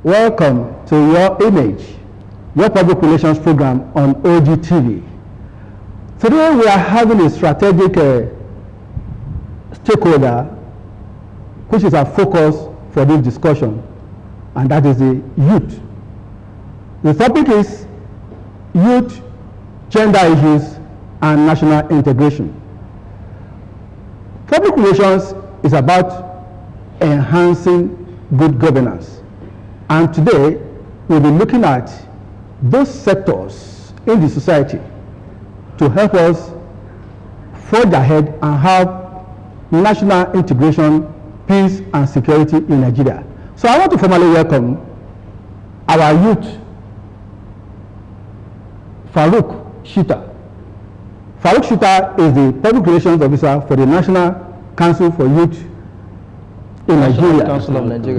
Welcome to Your Image, your public relations program on OGTV. Today we are having a strategic stakeholder, which is our focus for this discussion, and that is the youth. The topic is youth, gender issues, and national integration. Public relations is about enhancing good governance. And today, we'll be looking at those sectors in the society to help us forge ahead and have national integration, peace, and security in Nigeria. So I want to formally welcome our youth, FAROUQ SHITTA. FAROUQ SHITTA is the Public Relations Officer for the National Council for Youth in Nigeria. Council of Nigeria.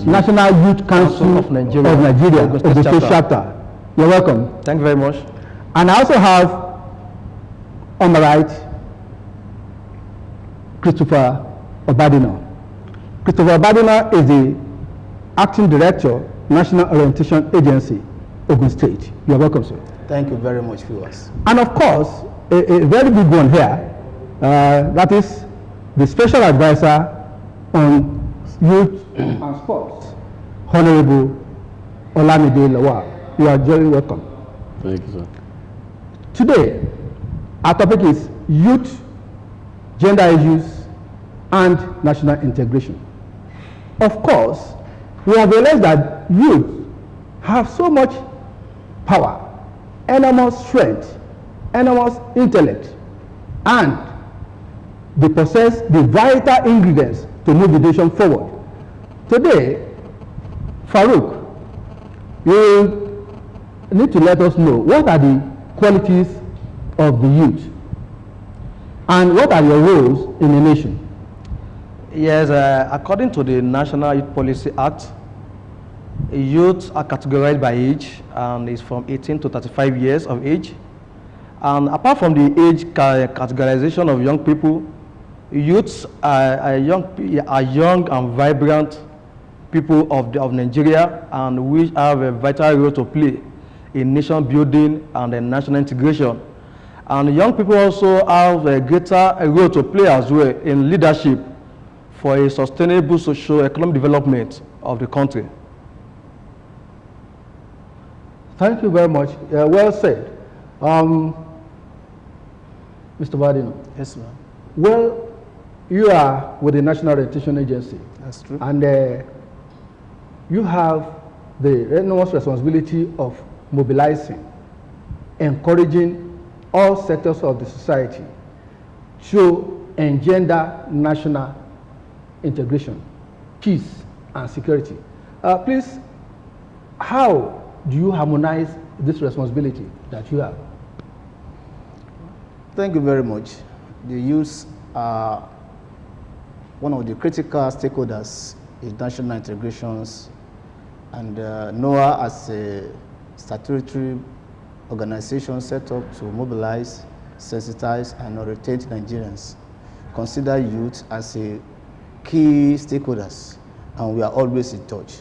National Youth Council of Nigeria, Ogun State Chapter. You're welcome. Thank you very much. And I also have on my right, Christopher Obadina. Christopher Obadina is the Acting Director, National Orientation Agency, Ogun State. You're welcome, sir. Thank you very much, viewers. And of course, a very big one here, that is the Special Advisor on Youth and Sports, Honorable LAMIDE LAWAL. You are very welcome. Thank you, sir. Today, our topic is youth, gender issues, and national integration. Of course, we have realized that youth have so much power, enormous strength, enormous intellect, and they possess the vital ingredients to move the nation forward. Today, FAROUQ, you need to let us know what are the qualities of the youth and what are your roles in the nation. Yes, according to the National Youth Policy Act, youth are categorized by age and is from 18 to 35 years of age. And apart from the age categorization of young people, youths are young and vibrant people of Nigeria, and which have a vital role to play in nation building and national integration. And young people also have a greater role to play as well in leadership for a sustainable socio-economic development of the country. Thank you very much. Well said. Mr. Badino. Yes, ma'am. Well, you are with the National Orientation Agency. That's true. And you have the enormous responsibility of mobilizing, encouraging all sectors of the society to engender national integration, peace, and security. Please, how do you harmonize this responsibility that you have? Thank you very much. The youth are one of the critical stakeholders in national integrations, and NOAA as a statutory organization set up to mobilize, sensitize, and orientate Nigerians consider youth as a key stakeholders, and we are always in touch.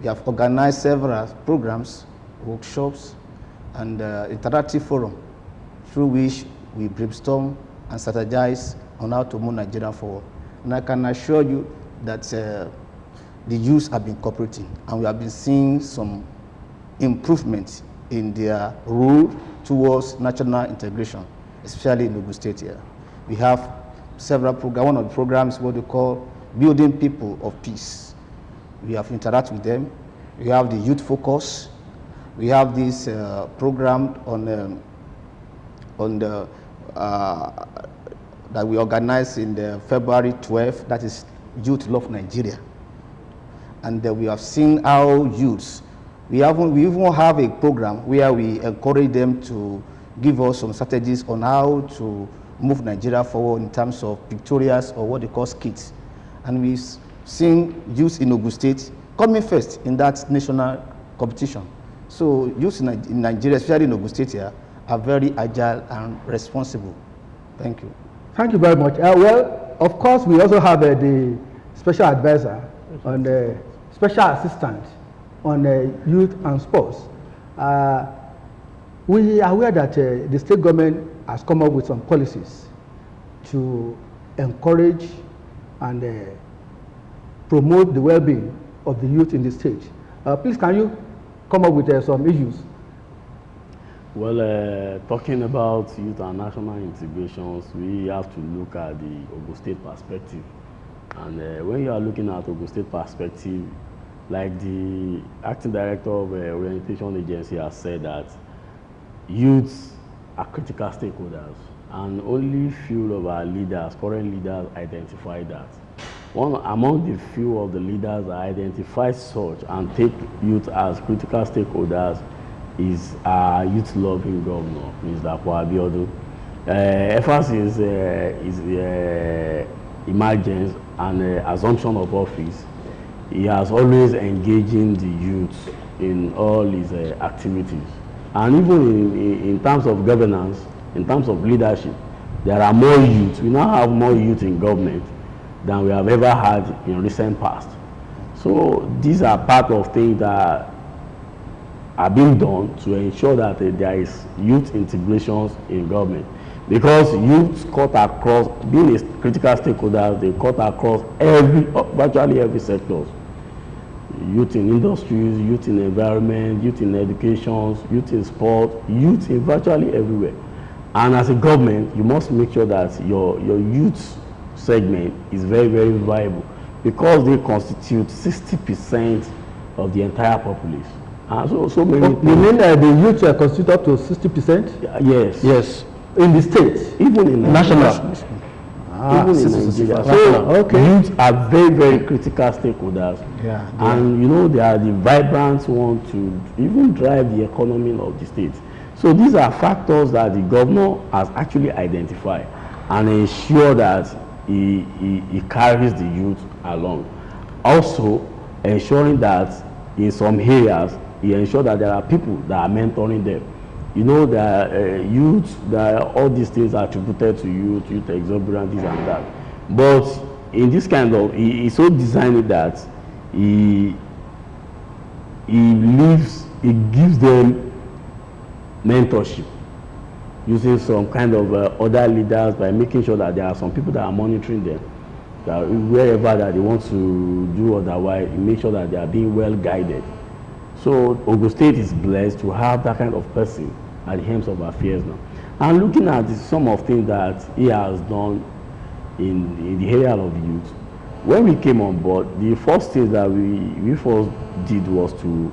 We have organized several programs, workshops, and interactive forum through which we brainstorm and strategize on how to move Nigeria forward. And I can assure you that the youth have been cooperating, and we have been seeing some improvement in their role towards national integration, especially in Ogun State here. We have several programs. One of the programs is what we call Building People of Peace. We have interacted with them. We have the Youth Focus. We have this program that we organized in the February 12th, that is Youth Love Nigeria. And we have seen how youths, we even have a program where we encourage them to give us some strategies on how to move Nigeria forward in terms of pictorials or what they call skits. And we've seen youth in Ogun State coming first in that national competition. So youth in Nigeria, especially in Ogun State here, are very agile and responsible. Thank you. Thank you very much. Well, of course, we also have the special advisor and the special assistant on youth and sports. We are aware that the state government has come up with some policies to encourage and promote the well-being of the youth in the state. Please, can you come up with some issues? Well, talking about youth and national integrations, we have to look at the Ogun State perspective. And when you are looking at Ogun State perspective, like the acting director of orientation agency has said that youths are critical stakeholders, and only few of our leaders, current leaders, identify that. One among the few of the leaders that identify such and take youth as critical stakeholders is our youth-loving governor, Mr. P.R.O. Ever since his emergence and assumption of office, he has always engaging the youth in all his activities. And even in terms of governance, in terms of leadership, there are more youth. We now have more youth in government than we have ever had in recent past. So these are part of things that are being done to ensure that there is youth integrations in government. Because youth cut across, being a critical stakeholder, they cut across virtually every sector. Youth in industries, youth in environment, youth in education, youth in sport, youth in virtually everywhere. And as a government, you must make sure that your youth segment is very, very viable, because they constitute 60% of the entire population. So many you mean the youth constitute up to 60%? Yes. Yes. In the state? Even in national. Even in Nigeria. So youth are very, very critical stakeholders. Yeah, and you know, they are the vibrant ones to even drive the economy of the state. So these are factors that the governor has actually identified and ensure that he carries the youth along. Also ensuring that in some areas, he ensures that there are people that are mentoring them. You know, that youth, that all these things are attributed to youth exuberance, this and that. But in this kind of, he so designed it that he gives them mentorship, using some kind of other leaders, by making sure that there are some people that are monitoring them, that wherever that they want to do otherwise, he makes sure that they are being well guided. So Ogun State is blessed to have that kind of person at the helm of affairs now. And looking at some of things that he has done in the area of youth, when we came on board, the first thing that we first did was to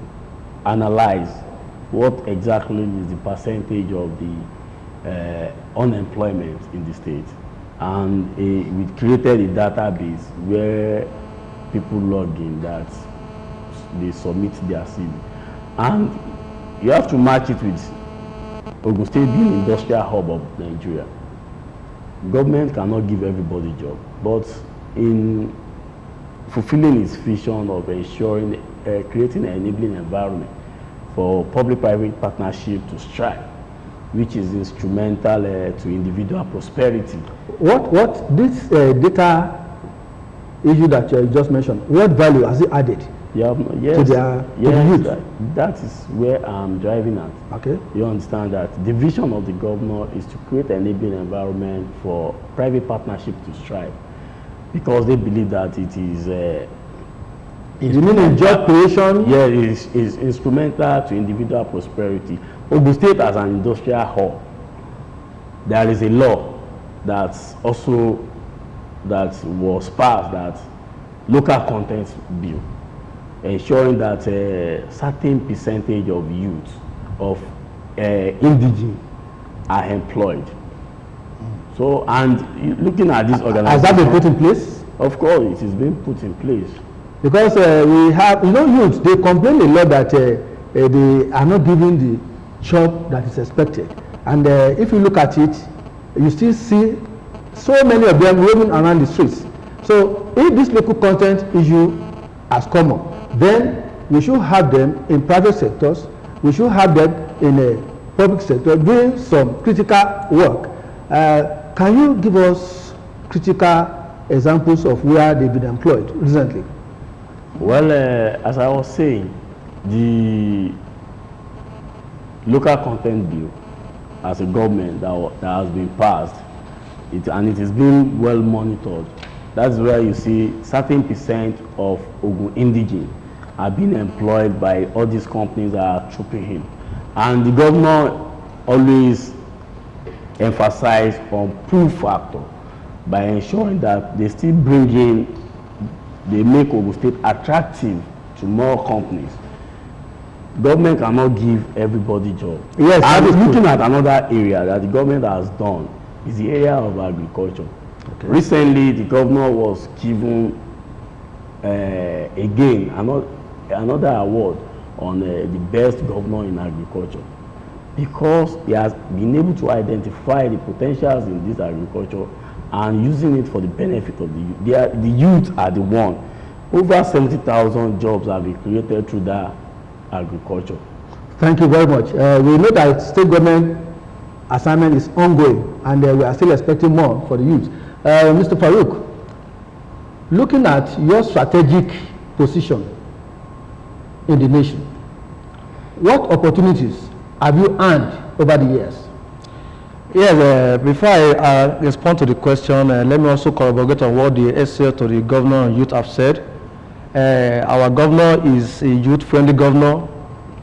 analyze what exactly is the percentage of the unemployment in the state. And we created a database where people log in, that they submit their CV. And you have to match it with Ogun State being industrial hub of Nigeria. Government cannot give everybody a job, but in fulfilling its vision of ensuring, creating an enabling environment for public-private partnership to strive, which is instrumental to individual prosperity. What this data issue that you just mentioned, what value has it added? Yes, to the youth? That is where I'm driving at. Okay. You understand that the vision of the governor is to create an enabling environment for private partnership to strive, because they believe that it is you mean in job creation? Yeah, it is instrumental to individual prosperity. Ogun State as an industrial hub, there is a law that was passed, that local content bill, ensuring that a certain percentage of youth, of indigene, are employed. So, and looking at this organization, has that been put in place? Of course, it is being put in place. Because we have, you know, youth, they complain a lot that they are not given the job that is expected. And if you look at it, you still see so many of them roaming around the streets. So if this local content issue has come up, then we should have them in private sectors, we should have them in a public sector doing some critical work. Can you give us critical examples of where they've been employed recently? Well, as I was saying, the local content bill as a government that has been passed, and it is being well monitored. That's where you see certain percent of Ogun indigene are being employed by all these companies that are trooping him. And the governor always emphasized on pull factor by ensuring that they still they make Ogun State attractive to more companies. Government cannot give everybody job. Yes, and looking at another area that the government has done is the area of agriculture. Okay. Recently, the governor was given again another award on the best governor in agriculture, because he has been able to identify the potentials in this agriculture and using it for the benefit of the youth. The youth are the one. Over 70,000 jobs have been created through that agriculture. Thank you very much. We know that state government assignment is ongoing, and we are still expecting more for the youth. Mr. FAROUQ, looking at your strategic position in the nation, what opportunities have you earned over the years? Yes, before I respond to the question, let me also corroborate on what the SCO to the governor and youth have said. Our governor is a youth-friendly governor,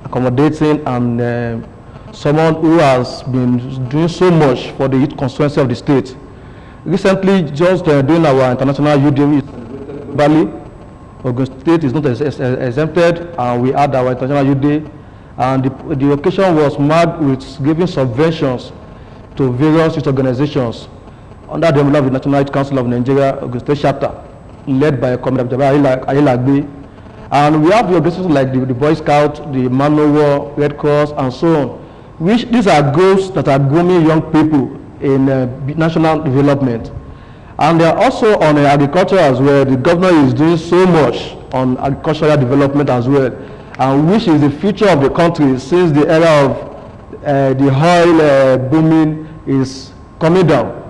accommodating, and someone who has been doing so much for the youth constituency of the state. Recently, just during our International Youth Day Valley, Ogun State is not exempted, and we had our International Youth Day, and the occasion was marked with giving subventions to various youth organizations under the umbrella of the National Youth Council of Nigeria, Ogun State SHITTA, led by Comrade Ayelagbe. And we have the organizations like the Boy Scout, the Man O' War, Red Cross, and so on, which these are groups that are grooming young people in national development. And they are also on agriculture as well. The governor is doing so much on agricultural development as well, and which is the future of the country, since the era of the oil booming is coming down.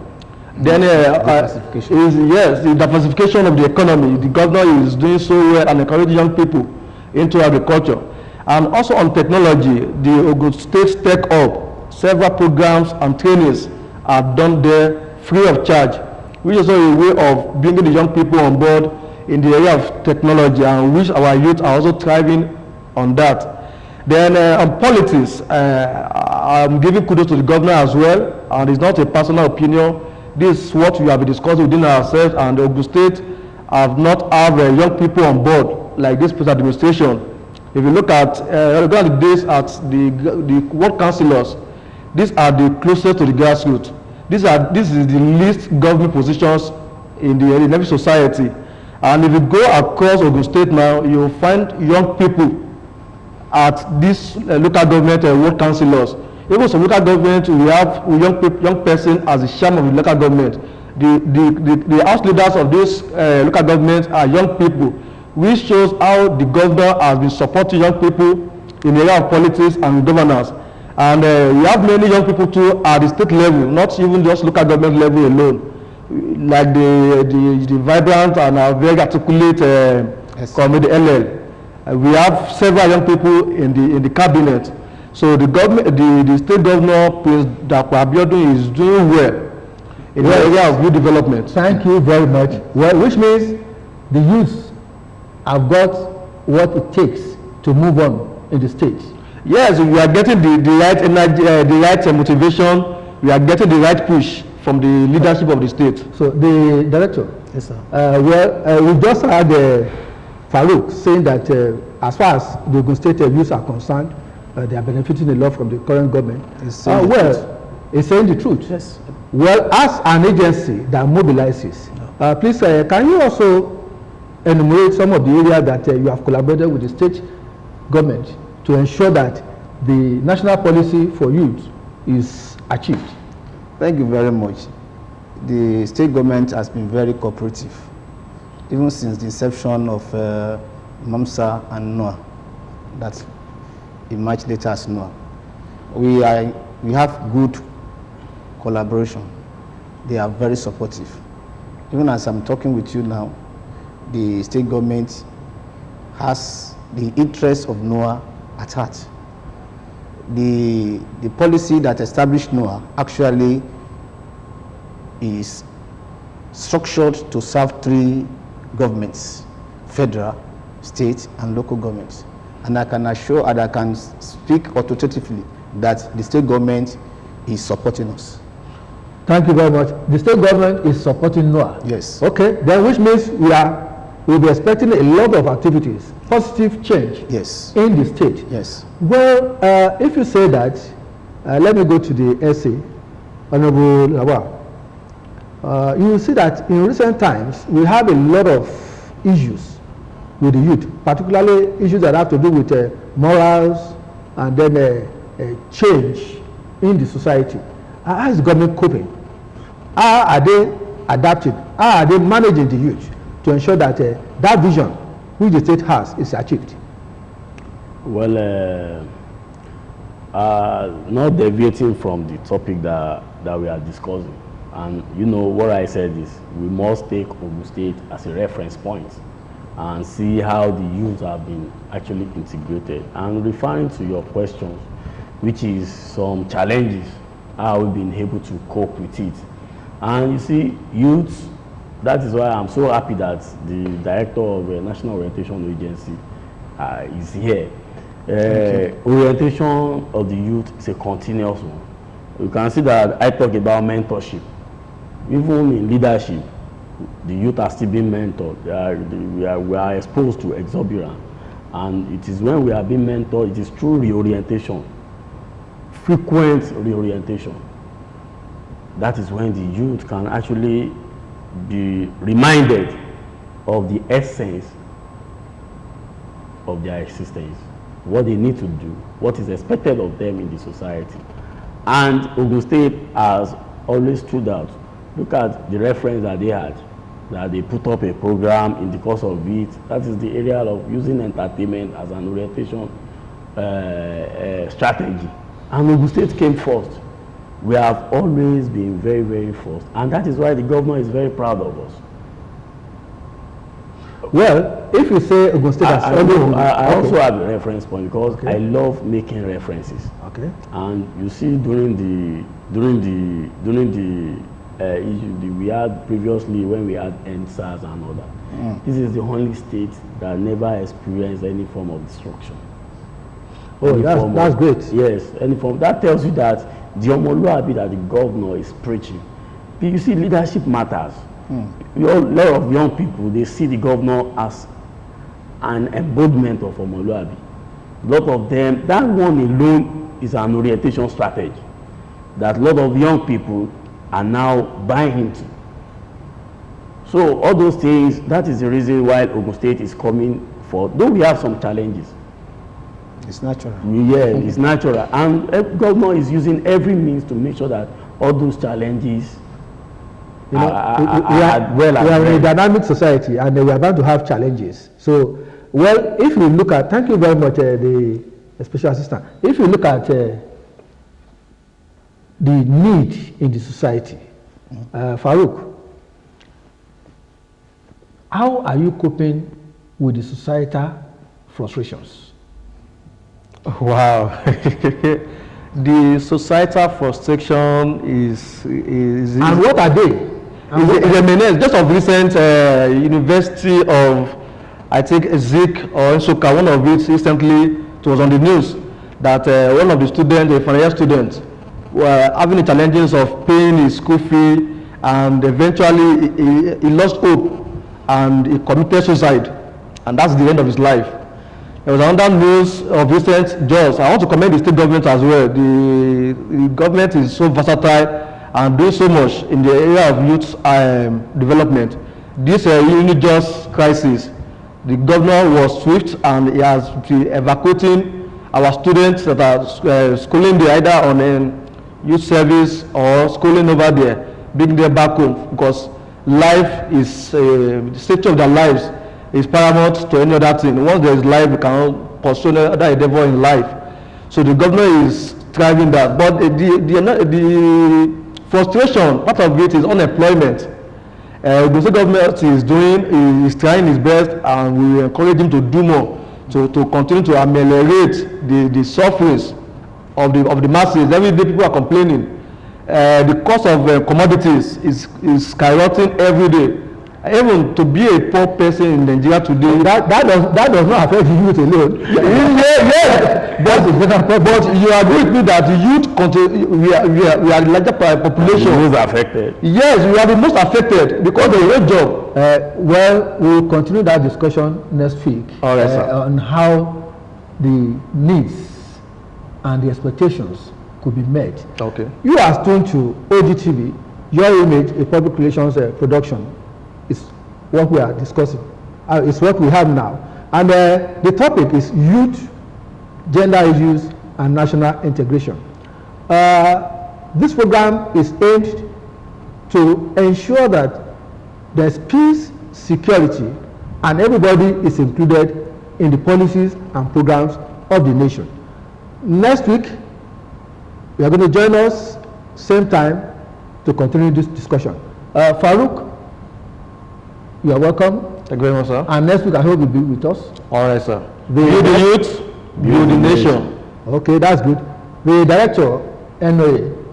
Then the diversification of the economy. The governor is doing so well and encouraging young people into agriculture. And also on technology, the Ogun State Tech Hub, several programs and trainings are done there free of charge, which is also a way of bringing the young people on board in the area of technology, and which our youth are also thriving on that. Then on politics, I'm giving kudos to the governor as well, and it's not a personal opinion. This is what we have been discussing within ourselves, and Ogun State have not have young people on board like this present administration. If you look at the days at the ward councillors, these are the closest to the grassroots. This is the least government positions in every society. And if you go across Ogun State now, you will find young people at this local government ward councillors. Even some local government, we have young person as the chairman of the local government. The house leaders of this local government are young people, which shows how the governor has been supporting young people in the area of politics and governance. And we have many young people too at the state level, not even just local government level alone, like the vibrant and very articulate committee LL. We have several young people in the cabinet. So the government, the state governor, President Abeokuta, is doing well in the area of youth development. Thank you very much. Well, which means the youth have got what it takes to move on in the state. Yes, we are getting the right energy, the right motivation. We are getting the right push from the leadership of the state. So the director. Yes, sir. We just had FAROUQ saying that as far as the Ogun State youths are concerned, they are benefiting a lot from the current government. It's saying the truth. Yes. Well, as an agency that mobilizes, please, can you also enumerate some of the areas that you have collaborated with the state government to ensure that the national policy for youth is achieved? Thank you very much. The state government has been very cooperative, even since the inception of MAMSA and NOAA, that emerged later as NOAA. We have good collaboration. They are very supportive. Even as I'm talking with you now, the state government has the interests of NOAA at heart. The policy that established NOAA actually is structured to serve 3 governments: federal, state, and local governments. And I can assure, and I can speak authoritatively that the state government is supporting us. Thank you very much. The state government is supporting NOAA. Yes. Okay, then which means we'll be expecting a lot of activities, positive change. Yes. In the state. Yes. Well, if you say that, let me go to the essay, Honorable Lawal. You will see that in recent times we have a lot of issues with the youth, particularly issues that have to do with morals and then change in the society. How is the government coping? How are they adapting? How are they managing the youth to ensure that that vision which the state has is achieved? Well, not deviating from the topic that we are discussing, and you know what I said is we must take Ogun State as a reference point and see how the youth have been actually integrated. And referring to your questions, which is some challenges, how we've been able to cope with it. And you see, youth, that is why I'm so happy that the director of the National Orientation Agency is here. Orientation of the youth is a continuous one. You can see that I talk about mentorship. Even in leadership, the youth are still being mentored. We are exposed to exuberance. And it is when we are being mentored, it is through reorientation, frequent reorientation. That is when the youth can actually be reminded of the essence of their existence, what they need to do, what is expected of them in the society. And Ogun State has always stood out. Look at the reference that they had, that they put up a program in the course of it. That is the area of using entertainment as an orientation strategy. And Ogun State came first. We have always been very, very first. And that is why the governor is very proud of us. Well, if you say Ogun State has I also have a reference point because I love making references. Okay. And you see, during the issue we had previously when we had NSAS and all that, this is the only state that never experienced any form of destruction. Oh, that's great. Yes, any form. That tells you that the Omoluabi that the governor is preaching. You see, leadership matters. A lot of young people, they see the governor as an embodiment of Omoluabi. A lot of them, that one alone is an orientation strategy that a lot of young people are now buying into. So all those things, that is the reason why Ogun State is coming for. Though we have some challenges. It's natural. Yeah, it's natural. And the government is using every means to make sure that all those challenges we are in a dynamic society and we are bound to have challenges. So, well, if you look at, thank you very much, the special assistant. If you look at the need in the society, FAROUQ, how are you coping with the societal frustrations? Wow. The societal frustration is and what are they? Is a menace. Just of recent, University of, I think, Zik or Nsoka, one of it recently, it was on the news that one of the students, a final year student, were having the challenges of paying his school fee, and eventually he lost hope and he committed suicide, and that's the end of his life. There was another news of recent jobs. I want to commend the state government as well. The government is so versatile and doing so much in the area of youth development. This UniJobs crisis, the governor was swift and he has been evacuating our students that are schooling there either on youth service or schooling over there, bringing them back home, because life is, the safety of their lives is paramount to any other thing. Once there is life, we cannot pursue other endeavor in life. So the government is striving that. But the frustration, part of it is unemployment. The state government is trying his best, and we encourage him to do more to continue to ameliorate the sufferings of the masses. Every day people are complaining. The cost of commodities is skyrocketing every day. Even to be a poor person in Nigeria today, that does not affect the youth alone. yes. But you agree with me that the youth we are the larger population. The most affected. Yes, we are the most affected because of the job. Well, we'll continue that discussion next week. All right, sir. On how the needs and the expectations could be met. Okay. You are tuned to OGTV, Your Image, a public relations production. Is what we are discussing. It's what we have now. And the topic is youth, gender issues, and national integration. This program is aimed to ensure that there's peace, security, and everybody is included in the policies and programs of the nation. Next week, you are going to join us same time to continue this discussion. FAROUQ, you are welcome. Thank you very much, sir. And next week, I hope you'll be with us. All right, sir. Build the youth, build the nation. Okay, that's good. The director, NYCN,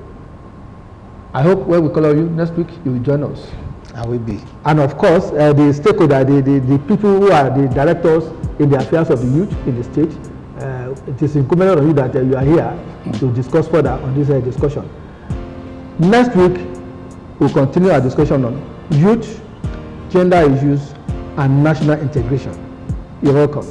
I hope when we call on you next week, you will join us. I will be. And of course, the stakeholder, the people who are the directors in the affairs of the youth in the state, it is incumbent on you that you are here to discuss further on this discussion. Next week, we'll continue our discussion on youth, gender issues, and national integration. You're welcome.